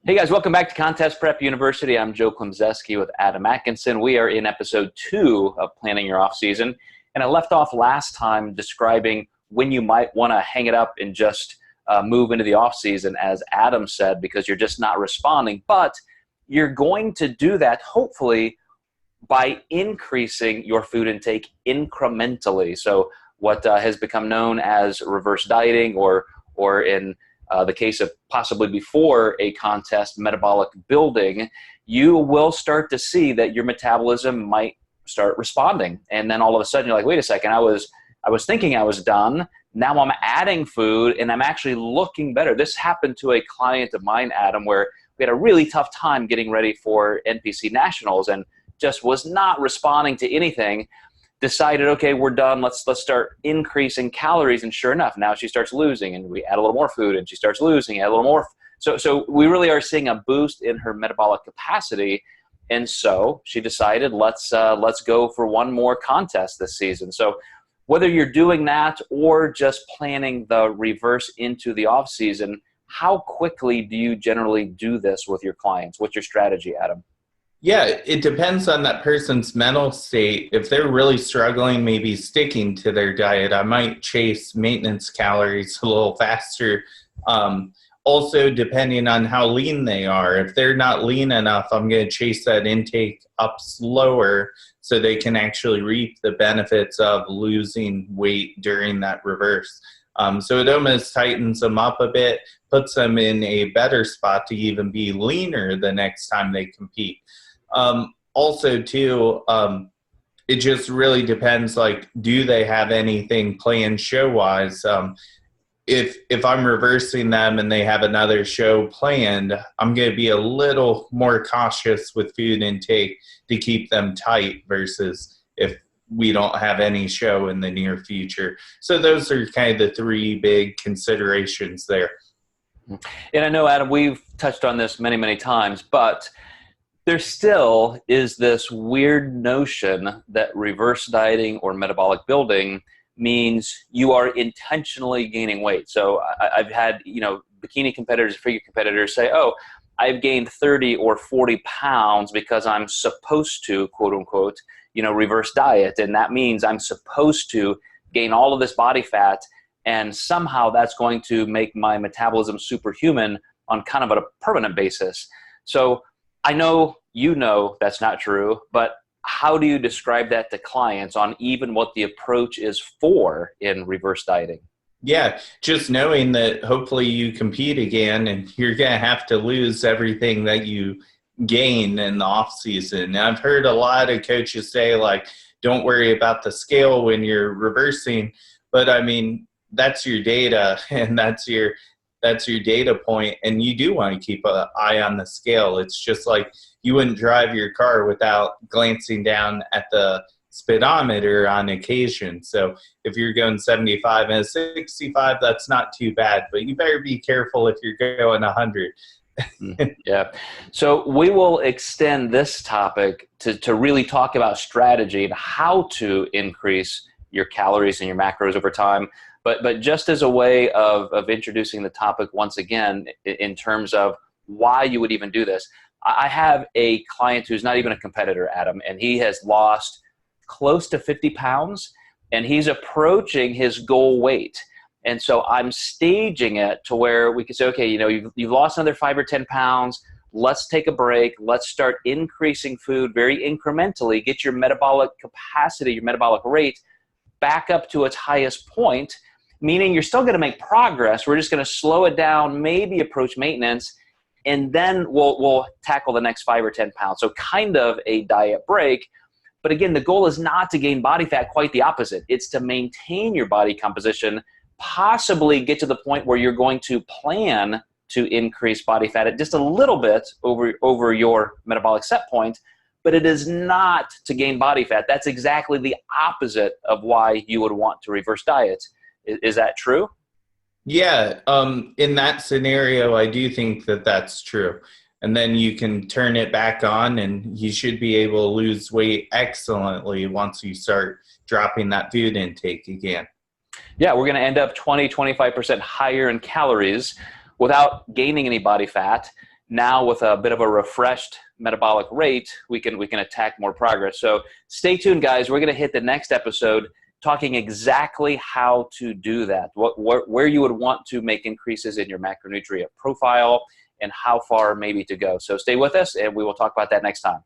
Hey guys, welcome back to Contest Prep University. I'm Joe Klemczewski with Adam Atkinson. We are in episode 2 of Planning Your Off Season, and I left off last time describing when you might want to hang it up and just move into the off season, as Adam said, because you're just not responding. But you're going to do that hopefully by increasing your food intake incrementally. So what has become known as reverse dieting, or in the case of possibly before a contest, metabolic building, you will start to see that your metabolism might start responding. And then all of a sudden you're like, wait a second, I was thinking I was done. Now I'm adding food and I'm actually looking better. This happened to a client of mine, Adam, where we had a really tough time getting ready for NPC Nationals and just was not responding to anything. Decided, okay, we're done. Let's start increasing calories, and sure enough, now she starts losing, and we add a little more food, and she starts losing, add a little more. So we really are seeing a boost in her metabolic capacity, and so she decided let's go for one more contest this season. So whether you're doing that or just planning the reverse into the off season, how quickly do you generally do this with your clients? What's your strategy, Adam? Yeah, it depends on that person's mental state. If they're really struggling, maybe sticking to their diet, I might chase maintenance calories a little faster. Also, depending on how lean they are. If they're not lean enough, I'm going to chase that intake up slower so they can actually reap the benefits of losing weight during that reverse. So it almost tightens them up a bit, puts them in a better spot to even be leaner the next time they compete. Also too, it just really depends, like, do they have anything planned show-wise? If I'm reversing them and they have another show planned, I'm going to be a little more cautious with food intake to keep them tight versus if we don't have any show in the near future. So those are kind of the three big considerations there. And I know, Adam, we've touched on this many, many times, but there still is this weird notion that reverse dieting or metabolic building means you are intentionally gaining weight. So I've had, bikini competitors, figure competitors say, oh, I've gained 30 or 40 pounds because I'm supposed to, quote unquote, reverse diet. And that means I'm supposed to gain all of this body fat, and somehow that's going to make my metabolism superhuman on kind of a permanent basis. So I know that's not true, but how do you describe that to clients on even what the approach is for in reverse dieting? Yeah, just knowing that hopefully you compete again and you're going to have to lose everything that you gain in the off season. I've heard a lot of coaches say, like, don't worry about the scale when you're reversing, but I mean, that's your data and that's your data point, and you do want to keep an eye on the scale. It's just like you wouldn't drive your car without glancing down at the speedometer on occasion. So if you're going 75 and 65, that's not too bad, but you better be careful if you're going 100. Yeah. So we will extend this topic to really talk about strategy and how to increase your calories and your macros over time. But just as a way of introducing the topic once again, in terms of why you would even do this, I have a client who's not even a competitor, Adam, and he has lost close to 50 pounds, and he's approaching his goal weight. And so I'm staging it to where we can say, okay, you've lost another 5 or 10 pounds. Let's take a break. Let's start increasing food very incrementally, get your metabolic capacity, your metabolic rate back up to its highest point, meaning you're still going to make progress. We're just going to slow it down, maybe approach maintenance, and then we'll tackle the next 5 or 10 pounds. So kind of a diet break. But again, the goal is not to gain body fat, quite the opposite. It's to maintain your body composition, possibly get to the point where you're going to plan to increase body fat at just a little bit over your metabolic set point, but it is not to gain body fat. That's exactly the opposite of why you would want to reverse diet. Is that true? Yeah, in that scenario, I do think that that's true. And then you can turn it back on and you should be able to lose weight excellently once you start dropping that food intake again. Yeah, we're going to end up 20, 25% higher in calories without gaining any body fat. now with a bit of a refreshed metabolic rate, we can attack more progress. So stay tuned, guys. We're going to hit the next episode talking exactly how to do that, where you would want to make increases in your macronutrient profile and how far maybe to go. So stay with us, and we will talk about that next time.